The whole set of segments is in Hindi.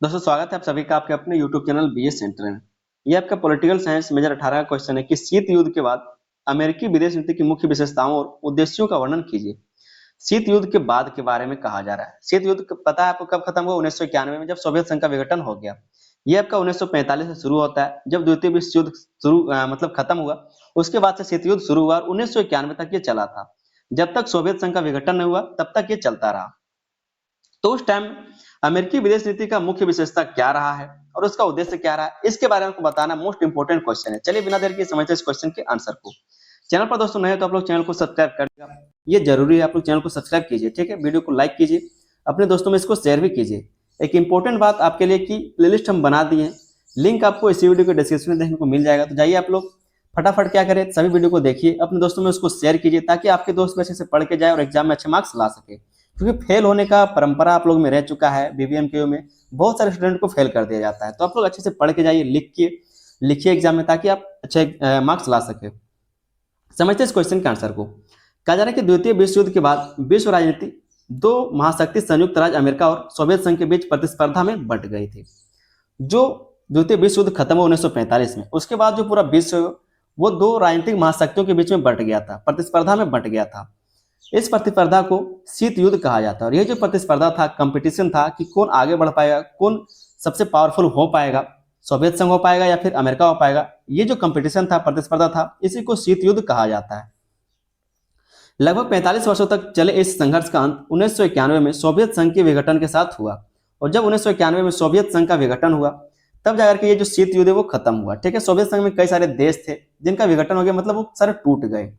दोस्तों स्वागत है आप सभी का आपके अपने YouTube चैनल बीएस सेंटर में। ये आपका पॉलिटिकल साइंस मेजर 18 का क्वेश्चन है कि शीत युद्ध के बाद अमेरिकी विदेश नीति की मुख्य विशेषताओं और उद्देश्यों का वर्णन कीजिए। शीत युद्ध के बाद के बारे में कहा जा रहा है। शीत युद्ध पता है आपको कब खत्म हुआ? 1991 में, जब सोवियत संघ का विघटन हो गया। ये आपका 1945 से शुरू होता है, जब द्वितीय विश्व युद्ध मतलब खत्म हुआ। उसके बाद से शीत युद्ध शुरू हुआ और 1991 तक ये चला था। जब तक सोवियत संघ का विघटन नहीं हुआ तब तक ये चलता रहा। तो उस टाइम अमेरिकी विदेश नीति का मुख्य विशेषता क्या रहा है और उसका उद्देश्य क्या रहा है, इसके बारे में आपको बताना मोस्ट इंपोर्टेंट क्वेश्चन है। चलिए बिना देर के समझते हैं इस क्वेश्चन के आंसर को। चैनल पर दोस्तों नए हो तो आप लोग चैनल को सब्सक्राइब कर दीजिएगा। ये जरूरी है, आप लोग चैनल को सब्सक्राइब कीजिए, ठीक है। वीडियो को लाइक कीजिए, अपने दोस्तों में इसको शेयर भी कीजिए। एक इंपॉर्टेंट बात आपके लिए कि प्लेलिस्ट हम बना दिए हैं, लिंक आपको इसी वीडियो के डिस्क्रिप्शन में देखने को मिल जाएगा। तो जाइए आप लोग फटाफट क्या करें, सभी वीडियो को देखिए, अपने दोस्तों में उसको शेयर कीजिए ताकि आपके दोस्त भी अच्छे से पढ़ के जाए और एग्जाम में अच्छे मार्क्स ला सके। क्योंकि फेल होने का परंपरा आप लोग में रह चुका है। बीबीएमकेयू में बहुत सारे स्टूडेंट को फेल कर दिया जाता है। तो आप लोग अच्छे से पढ़ के जाइए, लिखिए एग्जाम में ताकि आप अच्छे मार्क्स ला सके। समझते हैं इस क्वेश्चन के आंसर को। कहा जा रहा है कि द्वितीय विश्व युद्ध के बाद विश्व राजनीति दो महाशक्ति संयुक्त राज्य अमेरिका और सोवियत संघ के बीच प्रतिस्पर्धा में बंट गई थी। जो द्वितीय विश्व युद्ध खत्म हुआ 1945 में, उसके बाद जो पूरा विश्व वो दो राजनीतिक महाशक्तियों के बीच में बंट गया था, प्रतिस्पर्धा में बंट गया था। इस प्रतिस्पर्धा को शीत युद्ध कहा जाता है। और यह जो प्रतिस्पर्धा था, कंपटीशन था कि कौन आगे बढ़ पाएगा, कौन सबसे पावरफुल हो पाएगा, सोवियत संघ हो पाएगा या फिर अमेरिका हो पाएगा। ये जो कंपटीशन था, प्रतिस्पर्धा था, इसी को शीत युद्ध कहा जाता है। लगभग 45 वर्षों तक चले इस संघर्ष का अंत 1991 में सोवियत संघ के विघटन के साथ हुआ। और जब 1991 में सोवियत संघ का विघटन हुआ तब जाकर के ये जो शीत युद्ध है वो खत्म हुआ, ठीक है। सोवियत संघ में कई सारे देश थे जिनका विघटन हो गया, मतलब वो सारे टूट गए।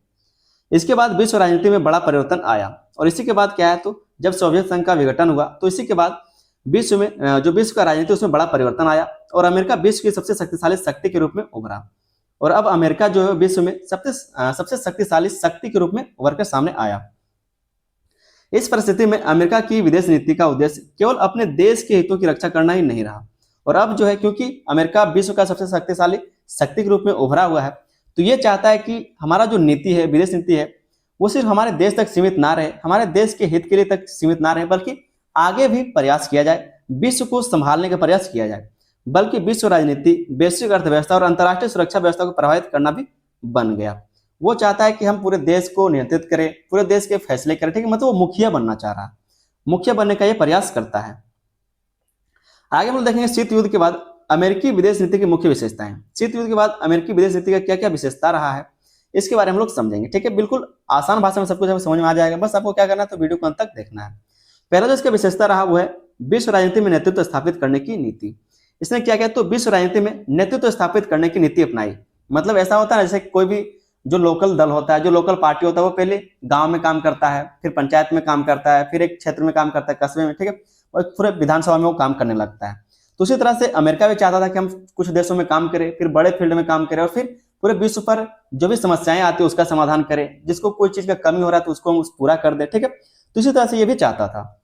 इसके बाद विश्व राजनीति में बड़ा परिवर्तन आया। और इसी के बाद क्या है, तो जब सोवियत संघ का विघटन हुआ तो इसी के बाद विश्व में जो विश्व का राजनीति उसमें बड़ा परिवर्तन आया और अमेरिका विश्व की सबसे शक्तिशाली शक्ति के रूप में उभरा। और अब अमेरिका जो है विश्व में सबसे शक्तिशाली शक्ति के रूप में उभर कर सामने आया। इस परिस्थिति में अमेरिका की विदेश नीति का उद्देश्य केवल अपने देश के हितों की रक्षा करना ही नहीं रहा। और अब जो है, क्योंकि अमेरिका विश्व का सबसे शक्तिशाली शक्ति के रूप में उभरा हुआ है, तो ये चाहता है कि हमारा जो नीति है, विदेश नीति है, वो सिर्फ हमारे देश तक सीमित ना रहे, हमारे देश के हित के लिए तक सीमित ना रहे, बल्कि आगे भी प्रयास किया जाए, विश्व को संभालने का प्रयास किया जाए, बल्कि विश्व राजनीति, वैश्विक अर्थव्यवस्था और अंतर्राष्ट्रीय सुरक्षा व्यवस्था को प्रभावित करना भी बन गया। वो चाहता है कि हम पूरे देश को नियंत्रित करें, पूरे देश के फैसले करें, ठीक है। मतलब वो मुखिया बनना चाह रहा है, मुखिया बनने का ये प्रयास करता है। आगे हम लोग देखेंगे शीत युद्ध के बाद अमेरिकी विदेश नीति की मुख्य विशेषताएं। शीत युद्ध के बाद अमेरिकी विदेश नीति का क्या क्या विशेषता रहा है, इसके बारे में हम लोग समझेंगे, ठीक है। बिल्कुल आसान भाषा में सब कुछ समझ में आ जाएगा, बस आपको क्या करना है, तो वीडियो को अंत तक देखना है। पहला जो इसका विशेषता रहा वो है विश्व राजनीति में नेतृत्व स्थापित करने की नीति। इसने क्या किया, तो विश्व राजनीति में नेतृत्व स्थापित करने की नीति अपनाई। मतलब ऐसा होता है जैसे कोई भी जो लोकल दल होता है, जो लोकल पार्टी होता है, वो पहले गांव में काम करता है, फिर पंचायत में काम करता है, फिर एक क्षेत्र में काम करता है, कस्बे में, ठीक है, और पूरे विधानसभा में वो काम करने लगता है। तो उसी तरह से अमेरिका भी चाहता था कि हम कुछ देशों में काम करें, फिर बड़े फील्ड में काम करें, और फिर पूरे विश्व पर जो भी समस्याएं आती है उसका समाधान करें, जिसको कोई चीज का कमी हो रहा है तो उसको हम पूरा कर दे, ठीक है। तो इसी तरह से ये भी चाहता था।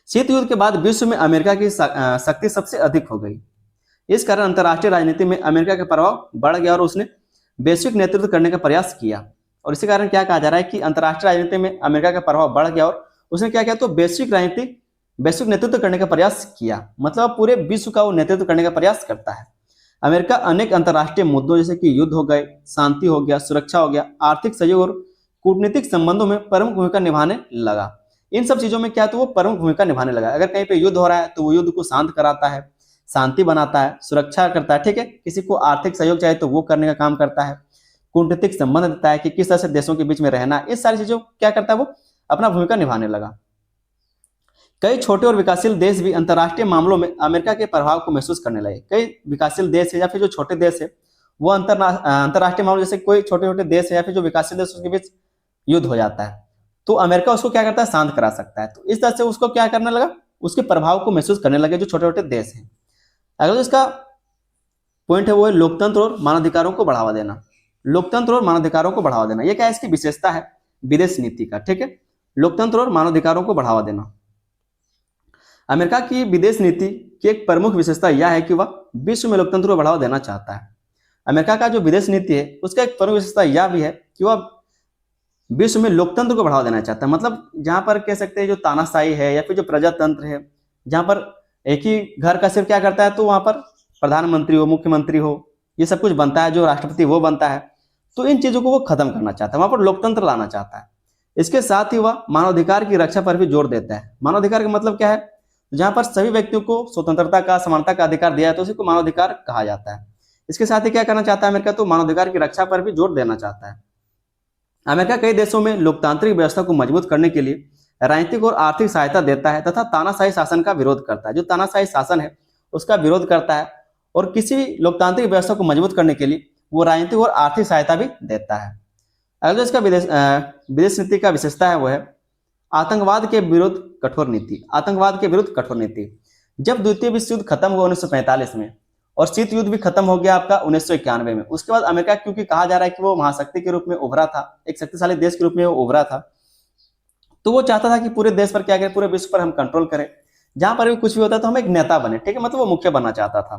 शीत युद्ध के बाद विश्व में अमेरिका की शक्ति सबसे अधिक हो गई। इस कारण अंतर्राष्ट्रीय राजनीति में अमेरिका का प्रभाव बढ़ गया और उसने वैश्विक नेतृत्व करने का प्रयास किया। और इसी कारण क्या कहा जा रहा है कि अंतर्राष्ट्रीय राजनीति में अमेरिका का प्रभाव बढ़ गया और उसने क्या किया, तो वैश्विक नेतृत्व करने का प्रयास किया। मतलब पूरे विश्व का वो नेतृत्व करने का प्रयास करता है। अमेरिका अनेक अंतर्राष्ट्रीय मुद्दों जैसे कि युद्ध हो गए, शांति हो गया, सुरक्षा हो गया, आर्थिक सहयोग और कूटनीतिक संबंधों में प्रमुख भूमिका निभाने लगा। इन सब चीजों में क्या, तो वो प्रमुख भूमिका निभाने लगा। अगर कहीं पे युद्ध हो रहा है तो वो युद्ध को शांत कराता है, शांति बनाता है, सुरक्षा करता है, ठीक है। किसी को आर्थिक सहयोग चाहिए तो वो करने का काम करता है, कूटनीतिक संबंध देता है कि किस तरह से देशों के बीच में रहना है। इस सारी चीजों क्या करता है, वो अपना भूमिका निभाने लगा। कई छोटे और विकासशील देश भी अंतर्राष्ट्रीय मामलों में अमेरिका के प्रभाव को महसूस करने लगे। कई विकासशील देश है या फिर जो छोटे देश है, वो अंतर्राष्ट्रीय मामले, जैसे कोई छोटे छोटे देश है या फिर जो विकासशील देश, उसके बीच युद्ध हो जाता है तो अमेरिका उसको क्या करता है, शांत करा सकता है। तो इस तरह से उसको क्या करने लगा, उसके प्रभाव को महसूस करने लगे जो छोटे छोटे देश हैं। अगला इसका पॉइंट है वो है लोकतंत्र और मानवाधिकारों को बढ़ावा देना। लोकतंत्र और मानवाधिकारों को बढ़ावा देना, ये क्या है, इसकी विशेषता है विदेश नीति का, ठीक है। लोकतंत्र और मानवाधिकारों को बढ़ावा देना। अमेरिका की विदेश नीति की एक प्रमुख विशेषता यह है कि वह विश्व में लोकतंत्र को बढ़ावा देना चाहता है। अमेरिका का जो विदेश नीति है उसका एक प्रमुख विशेषता यह भी है कि वह विश्व में लोकतंत्र को बढ़ावा देना चाहता है। मतलब जहां पर कह सकते हैं जो तानाशाही है या फिर जो प्रजातंत्र है, जहां पर एक ही घर का सिर्फ क्या करता है, तो वहां पर प्रधानमंत्री हो, मुख्यमंत्री हो, ये सब कुछ बनता है, जो राष्ट्रपति वो बनता है। तो इन चीजों को वो खत्म करना चाहता है, वहां पर लोकतंत्र लाना चाहता है। इसके साथ ही वह मानवाधिकार की रक्षा पर भी जोर देता है। मानवाधिकार का मतलब क्या है, जहां पर सभी व्यक्तियों को स्वतंत्रता का, समानता का अधिकार दिया है, तो उसी को मानवाधिकार कहा जाता है। इसके साथ ही क्या करना चाहता है अमेरिका, तो मानवाधिकार की रक्षा पर भी जोर देना चाहता है। अमेरिका कई देशों में लोकतांत्रिक व्यवस्था को मजबूत करने के लिए राजनीतिक और आर्थिक सहायता देता है तथा तानाशाही शासन का विरोध करता है। जो तानाशाही शासन है उसका विरोध करता है, और किसी भी लोकतांत्रिक व्यवस्था को मजबूत करने के लिए वो राजनीतिक और आर्थिक सहायता भी देता है। अगला जो इसका विदेश नीति का विशेषता है वो है आतंकवाद के विरुद्ध कठोर नीति। आतंकवाद के विरुद्ध कठोर नीति। जब द्वितीय विश्व युद्ध खत्म हुआ 1945 में, और शीत युद्ध भी खत्म हो गया आपका 1991 में, उसके बाद अमेरिका, क्योंकि कहा जा रहा है कि वो महाशक्ति के रूप में उभरा था, एक शक्तिशाली देश के रूप में वो उभरा था, तो वो चाहता था कि पूरे देश पर क्या करें, पूरे विश्व पर हम कंट्रोल करें, जहां पर भी कुछ भी होता है तो हम एक नेता बने, ठीक है, मतलब वो मुखिया बनना चाहता था।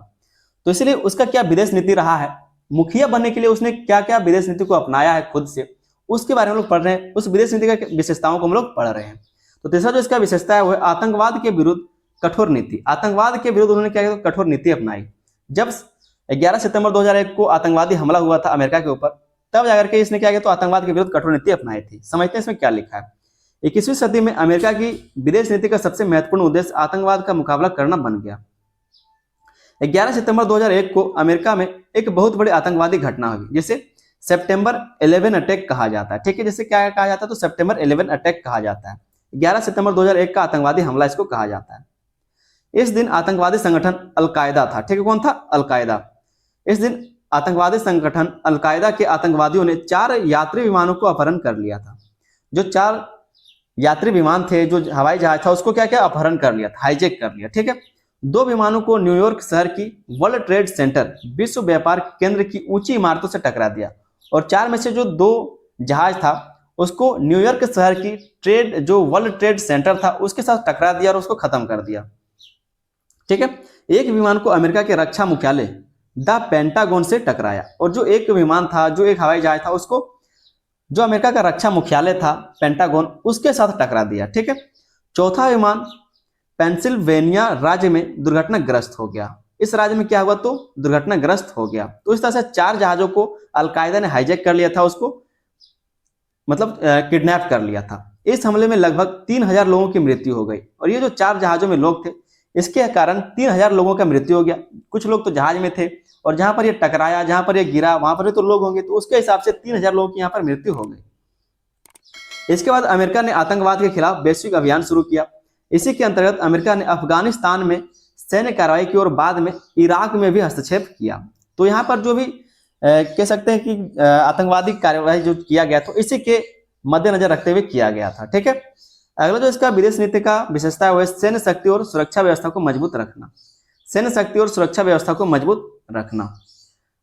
तो इसलिए उसका क्या विदेश नीति रहा है, मुखिया बनने के लिए उसने क्या क्या विदेश नीति को अपनाया है खुद से, उसके बारे में हम लोग पढ़ रहे हैं। उस विदेश नीति का विशेषताओं को हम लोग पढ़ रहे हैं। तो तीसरा जो इसका विशेषता है वो है आतंकवाद के विरुद्ध कठोर नीति। आतंकवाद के विरुद्ध उन्होंने क्या किया, कठोर नीति अपनाई। जब 11 सितंबर 2001 को आतंकवादी हमला हुआ था अमेरिका के ऊपर, तब जाकर के इसने क्या किया, तो आतंकवाद के विरुद्ध कठोर नीति अपनाई थी। समझते हैं इसमें क्या लिखा है। 21वीं सदी में अमेरिका की विदेश नीति का सबसे महत्वपूर्ण उद्देश्य आतंकवाद का मुकाबला करना बन गया। 11 सितंबर 2001 को अमेरिका में एक बहुत बड़ी आतंकवादी घटना हुई, जिसे सितंबर 11 अटैक कहा जाता है, ठीक है। जैसे क्या कहा जाता है, तो सितंबर 11 अटैक कहा जाता है। 11 सितंबर 2001 का आतंकवादी हमला इसको कहा जाता है। इस दिन आतंकवादी संगठन अलकायदा था, ठीक है। कौन था? अलकायदा। इस दिन आतंकवादी संगठन अलकायदा के आतंकवादियों ने 4 यात्री विमानों को अपहरण कर लिया था। जो 4 यात्री विमान थे, जो हवाई जहाज था, उसको क्या क्या अपहरण कर लिया था, हाईजैक कर लिया, ठीक है। 2 विमानों को न्यूयॉर्क शहर की वर्ल्ड ट्रेड सेंटर विश्व व्यापार केंद्र की ऊंची इमारतों से टकरा दिया, और 4 में से जो 2 जहाज था उसको न्यूयॉर्क शहर की जो वर्ल्ड ट्रेड सेंटर था उसके साथ टकरा दिया और उसको खत्म कर दिया, ठीक है। एक विमान को अमेरिका के रक्षा मुख्यालय द पेंटागन से टकराया, और जो एक विमान था, जो एक हवाई जहाज था, उसको जो अमेरिका का रक्षा मुख्यालय था पेंटागन, उसके साथ टकरा दिया, ठीक है। चौथा विमान पेंसिल्वेनिया राज्य में दुर्घटनाग्रस्त हो गया। इस राज्य में क्या हुआ, तो दुर्घटनाग्रस्त हो गया। तो इस तरह से 4 जहाजों को अलकायदा ने हाईजैक कर लिया था, उसको मतलब किडनैप कर लिया था। इस हमले में लगभग 3000 लोगों की मृत्यु हो गई, और ये जो 4 जहाजों में लोग थे, इसके कारण 3000 लोगों का मृत्यु हो गया। कुछ लोग तो जहाज में थे, और जहां पर ये टकराया, जहां पर ये गिरा, वहां पर तो लोग होंगे, तो उसके हिसाब से 3000 लोगों की यहाँ पर मृत्यु हो गई। इसके बाद अमेरिका ने आतंकवाद के खिलाफ वैश्विक अभियान शुरू किया। इसी के अंतर्गत अमेरिका ने अफगानिस्तान में सैन्य कार्रवाई की और बाद में इराक में भी हस्तक्षेप किया। तो यहाँ पर जो भी कह सकते हैं कि आतंकवादी कार्रवाई जो किया गया, तो इसी के मद्देनजर रखते हुए किया गया था, ठीक है। अगला जो इसका विदेश नीति का विशेषता है वह सैन्य शक्ति और सुरक्षा व्यवस्था को मजबूत रखना। सैन्य शक्ति और सुरक्षा व्यवस्था को मजबूत रखना।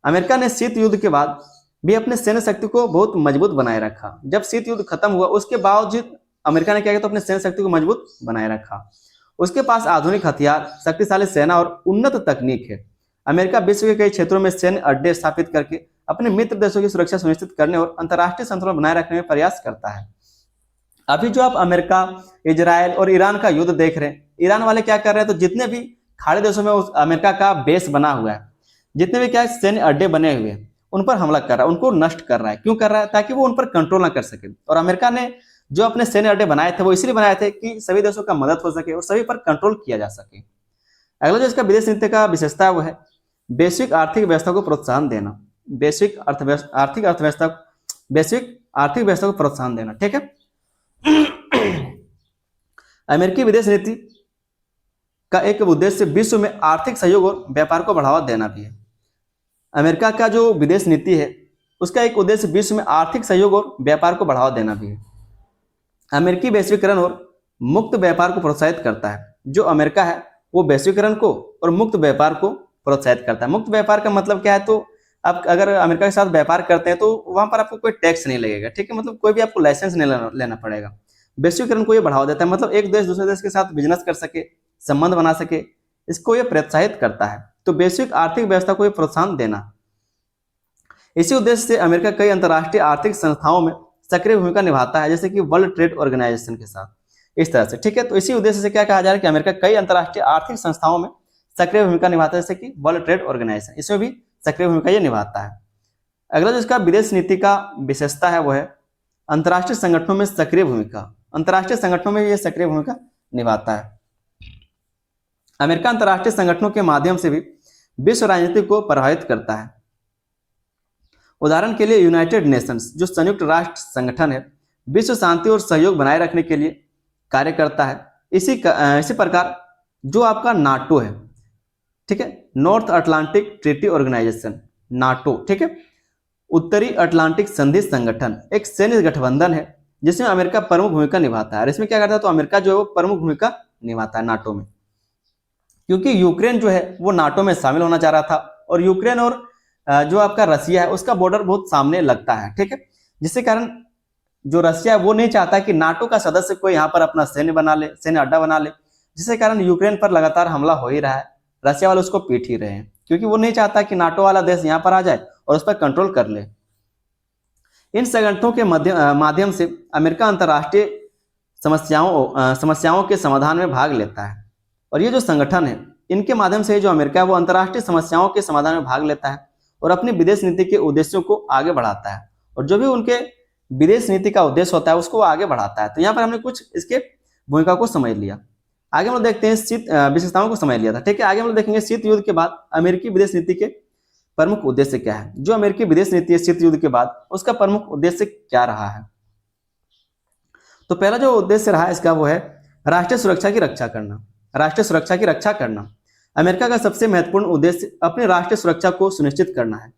अमेरिका ने शीत युद्ध के बाद भी अपने सैन्य शक्ति को बहुत मजबूत बनाए रखा। जब शीत युद्ध खत्म हुआ, उसके बावजूद अमेरिका ने क्या किया, तो अपने सैन्य शक्ति को मजबूत बनाए रखा। उसके पास आधुनिक हथियार, शक्तिशाली सेना और उन्नत तकनीक है। अमेरिका विश्व के कई क्षेत्रों में सैन्य अड्डे स्थापित करके अपने मित्र देशों की सुरक्षा सुनिश्चित करने और अंतर्राष्ट्रीय संतुलन बनाए रखने में प्रयास करता है। अभी जो आप अमेरिका, इजराइल और ईरान का युद्ध देख रहे हैं, ईरान वाले क्या कर रहे हैं, तो जितने भी खाड़ी देशों में उस अमेरिका का बेस बना हुआ है, जितने भी क्या सैन्य अड्डे बने हुए हैं, उन पर हमला कर रहा है, उनको नष्ट कर रहा है। क्यों कर रहा है? ताकि वो उन पर कंट्रोल ना कर सके। और अमेरिका ने जो अपने सैन्य अड्डे बनाए थे, वो इसलिए बनाए थे कि सभी देशों का मदद हो सके और सभी पर कंट्रोल किया जा सके। अगला जो इसका विदेश नीति का विशेषता है वो है वैश्विक आर्थिक व्यवस्था को प्रोत्साहन देना। वैश्विक आर्थिक व्यवस्था को प्रोत्साहन देना, ठीक है। अमेरिकी विदेश नीति का एक उद्देश्य विश्व में आर्थिक सहयोग और व्यापार को बढ़ावा देना भी है। अमेरिका का जो विदेश नीति है, उसका एक उद्देश्य विश्व में आर्थिक सहयोग और व्यापार को बढ़ावा देना भी है। अमेरिकी वैश्वीकरण और मुक्त व्यापार को प्रोत्साहित करता है। जो अमेरिका है वो वैश्वीकरण को और मुक्त व्यापार को प्रोत्साहित करता है। मुक्त व्यापार का मतलब क्या है, तो आप अगर अमेरिका के साथ व्यापार करते हैं तो वहां पर आपको कोई टैक्स नहीं लगेगा, ठीक है, मतलब कोई भी आपको लाइसेंस नहीं लेना पड़ेगा। वैश्वीकरण को ये बढ़ावा देता है, मतलब एक देश दूसरे देश के साथ बिजनेस कर सके, संबंध बना सके, इसको ये प्रोत्साहित करता है। तो वैश्विक आर्थिक व्यवस्था को ये प्रोत्साहन देना। इसी उद्देश्य से अमेरिका कई अंतर्राष्ट्रीय आर्थिक संस्थाओं में सक्रिय भूमिका निभाता है, जैसे कि वर्ल्ड ट्रेड ऑर्गेनाइजेशन के साथ। इस तरह से, ठीक है। तो इसी उद्देश्य से क्या कहा जा रहा है कि अमेरिका कई अंतर्राष्ट्रीय आर्थिक संस्थाओं में सक्रिय भूमिका निभाता है, जैसे कि वर्ल्ड ट्रेड ऑर्गेनाइजेशन, इसमें भी सक्रिय भूमिका ये निभाता है। अगला जो इसका विदेश नीति का विशेषता है वो है अंतर्राष्ट्रीय संगठनों में सक्रिय भूमिका। अंतर्राष्ट्रीय संगठनों में ये सक्रिय भूमिका निभाता है। अमेरिका अंतर्राष्ट्रीय संगठनों के माध्यम से भी विश्व राजनीति को प्रभावित करता है। उदाहरण के लिए यूनाइटेड नेशंस जो संयुक्त राष्ट्र संगठन है, विश्व शांति और सहयोग बनाए रखने के लिए कार्य करता है। इसी प्रकार जो आपका नाटो है, ठीक है, North Atlantic Treaty Organisation, NATO, ठीक है, उत्तरी अटलांटिक संधि संगठन, एक सैन्य गठबंधन है जिसमें अमेरिका प्रमुख भूमिका निभाता है। और इसमें क्या करता है, तो अमेरिका जो है वो प्रमुख भूमिका निभाता है नाटो में, क्योंकि यूक्रेन जो है वो नाटो में शामिल होना चाह रहा था और यूक्रेन और जो आपका रसिया है उसका बॉर्डर बहुत सामने लगता है, ठीक है, जिसके कारण जो रसिया है वो नहीं चाहता कि नाटो का सदस्य कोई यहाँ पर अपना सैन्य बना ले, सैन्य अड्डा बना ले, जिसके कारण यूक्रेन पर लगातार हमला हो ही रहा है। रसिया वाले उसको पीट ही रहे हैं, क्योंकि वो नहीं चाहता कि नाटो वाला देश यहाँ पर आ जाए और उस पर कंट्रोल कर ले। इन संगठनों के माध्यम से अमेरिका अंतर्राष्ट्रीय समस्याओं के समाधान में भाग लेता है। और ये जो संगठन है इनके माध्यम से जो अमेरिका है वो अंतर्राष्ट्रीय समस्याओं के समाधान में भाग लेता है और अपनी विदेश नीति के उद्देश्यों को आगे बढ़ाता है। और जो भी उनके विदेश नीति का उद्देश्य होता है उसको आगे बढ़ाता है। तो यहाँ पर हमने कुछ इसके भूमिका को समझ लिया। आगे हम लोग देखते हैं शीत विशेषताओं को समझ लिया था, ठीक है। आगे हम लोग देखेंगे शीत युद्ध के बाद अमेरिकी विदेश नीति के प्रमुख उद्देश्य क्या है। जो अमेरिकी विदेश नीति है शीत युद्ध के बाद उसका प्रमुख उद्देश्य क्या रहा है। तो पहला जो उद्देश्य रहा इसका वो है राष्ट्रीय सुरक्षा की रक्षा करना। राष्ट्रीय सुरक्षा की रक्षा करना अमेरिका का सबसे महत्वपूर्ण उद्देश्य अपनी राष्ट्रीय सुरक्षा को सुनिश्चित करना है।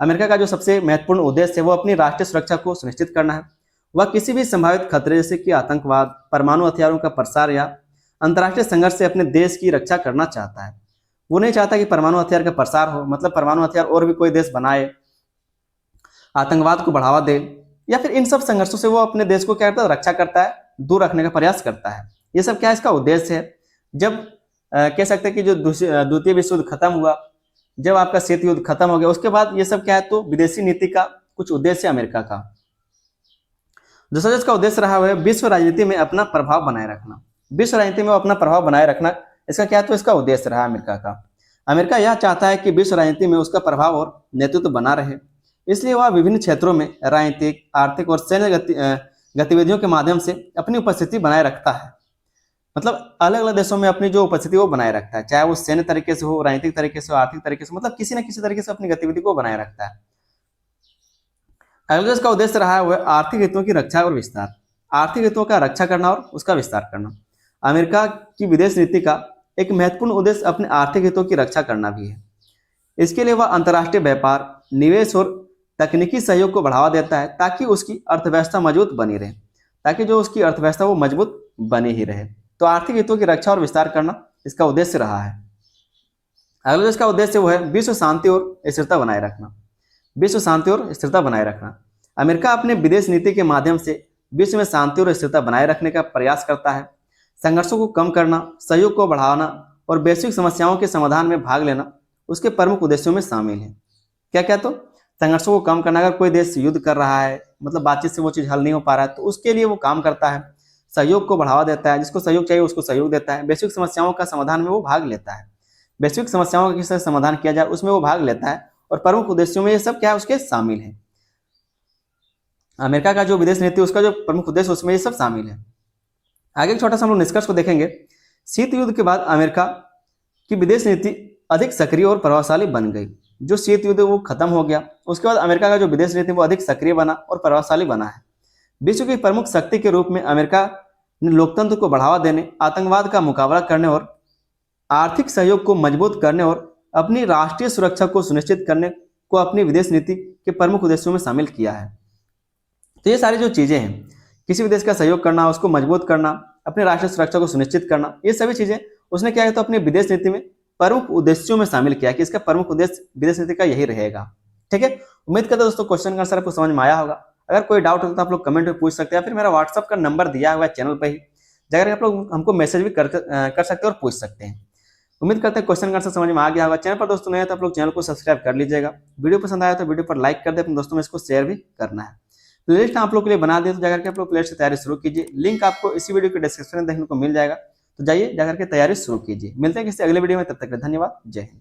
अमेरिका का जो सबसे महत्वपूर्ण उद्देश्य है वो अपनी राष्ट्रीय सुरक्षा को सुनिश्चित करना है। वह किसी भी संभावित खतरे जैसे कि आतंकवाद, परमाणु हथियारों का प्रसार या अंतर्राष्ट्रीय संघर्ष से अपने देश की रक्षा करना चाहता है। वो नहीं चाहता कि परमाणु हथियार का प्रसार हो, मतलब परमाणु हथियार और भी कोई देश बनाए, आतंकवाद को बढ़ावा दे, या फिर इन सब संघर्षों से वो अपने देश को क्या करता है, रक्षा करता है, दूर रखने का प्रयास करता है। ये सब क्या इसका उद्देश्य है। जब कह सकते हैं कि जो द्वितीय विश्व युद्ध खत्म हुआ, जब आपका शीत युद्ध खत्म हो गया, उसके बाद ये सब क्या है, तो विदेशी नीति का कुछ उद्देश्य अमेरिका का। दूसरा इसका उद्देश्य रहा हुआ है विश्व राजनीति में अपना प्रभाव बनाए रखना। विश्व राजनीति में अपना प्रभाव बनाए रखना इसका क्या है, तो इसका उद्देश्य रहा अमेरिका का। अमेरिका यह चाहता है कि विश्व राजनीति में उसका प्रभाव और नेतृत्व बना रहे, इसलिए वह विभिन्न क्षेत्रों में राजनीतिक, आर्थिक और सैन्य गतिविधियों के माध्यम से अपनी उपस्थिति बनाए रखता है। मतलब अलग अलग देशों में अपनी जो उपस्थिति वो बनाए रखता है, चाहे वो सैन्य तरीके से हो, राजनीतिक तरीके से हो, आर्थिक तरीके से, मतलब किसी न किसी तरीके से अपनी गतिविधि को बनाए रखता है। अगला इसका उद्देश्य रहा है वह आर्थिक हितों की रक्षा और विस्तार। आर्थिक हितों का रक्षा करना और उसका विस्तार करना। अमेरिका की विदेश नीति का एक महत्वपूर्ण उद्देश्य अपने आर्थिक हितों की रक्षा करना भी है। इसके लिए वह अंतर्राष्ट्रीय व्यापार, निवेश और तकनीकी सहयोग को बढ़ावा देता है ताकि उसकी अर्थव्यवस्था मजबूत बनी रहे, ताकि जो उसकी अर्थव्यवस्था वो मजबूत बनी ही रहे। तो आर्थिक हितों की रक्षा और विस्तार करना इसका उद्देश्य रहा है। अगला जो इसका उद्देश्य वो है विश्व शांति और स्थिरता बनाए रखना। विश्व शांति और स्थिरता बनाए रखना। अमेरिका अपने विदेश नीति के माध्यम से विश्व में शांति और स्थिरता बनाए रखने का प्रयास करता है। संघर्षों को कम करना, सहयोग को बढ़ाना और वैश्विक समस्याओं के समाधान में भाग लेना उसके प्रमुख उद्देश्यों में शामिल है। क्या क्या, तो संघर्षों को कम करना। अगर कोई देश युद्ध कर रहा है, मतलब बातचीत से वो चीज़ हल नहीं हो पा रहा है, तो उसके लिए वो काम करता है। सहयोग को बढ़ावा देता है, जिसको सहयोग चाहिए उसको सहयोग देता है। वैश्विक समस्याओं का समाधान में वो भाग लेता है। वैश्विक समस्याओं का किस तरह समाधान किया जाए उसमें वो भाग लेता है और प्रमुख उद्देश्यों में ये सब क्या है उसके शामिल है। अमेरिका का जो विदेश नीति उसका जो प्रमुख उद्देश्य उसमें ये सब शामिल है। आगे एक छोटा सा हम लोग निष्कर्ष को देखेंगे। शीत युद्ध के बाद अमेरिका की विदेश नीति अधिक सक्रिय और प्रभावशाली बन गई। जो शीत युद्ध वो खत्म हो गया, उसके बाद अमेरिका का जो विदेश नीति वो अधिक सक्रिय बना और प्रभावशाली बना है। विश्व की प्रमुख शक्ति के रूप में अमेरिका ने लोकतंत्र को बढ़ावा देने, आतंकवाद का मुकाबला करने और आर्थिक सहयोग को मजबूत करने और अपनी राष्ट्रीय सुरक्षा को सुनिश्चित करने को अपनी विदेश नीति के प्रमुख उद्देश्यों में शामिल किया है। तो ये सारी जो चीजें हैं, किसी भी देश का सहयोग करना, उसको मजबूत करना, अपनी राष्ट्रीय सुरक्षा को सुनिश्चित करना, ये सभी चीजें उसने क्या है तो अपनी विदेश नीति में प्रमुख उद्देश्यों में शामिल किया कि इसका प्रमुख उद्देश्य विदेश नीति का यही रहेगा। ठीक है, उम्मीद करता हूं दोस्तों क्वेश्चन का आंसर आपको समझ में आया होगा। अगर कोई डाउट हो तो आप लोग कमेंट में पूछ सकते हैं, फिर मेरा व्हाट्सअप का नंबर दिया हुआ है चैनल पर ही, जाकर आप लोग हमको मैसेज भी कर सकते हैं और पूछ सकते हैं। उम्मीद करते हैं क्वेश्चन का आंसर समझ में आ गया होगा। चैनल पर दोस्तों नए हैं तो आप लोग चैनल को सब्सक्राइब कर लीजिएगा। वीडियो पसंद आया तो वीडियो पर लाइक कर दे, अपने दोस्तों में इसको शेयर भी करना है। प्लेलिस्ट आप लोग के लिए बना दिए, तो जाकर के आप लोग प्लेलिस्ट की तैयारी शुरू कीजिए। लिंक आपको इसी वीडियो के डिस्क्रिप्शन में देखने को मिल जाएगा, तो जाइए जाकर के तैयारी शुरू कीजिए। मिलते हैं किसी अगले वीडियो में, तब तक के लिए धन्यवाद। जय हिंद।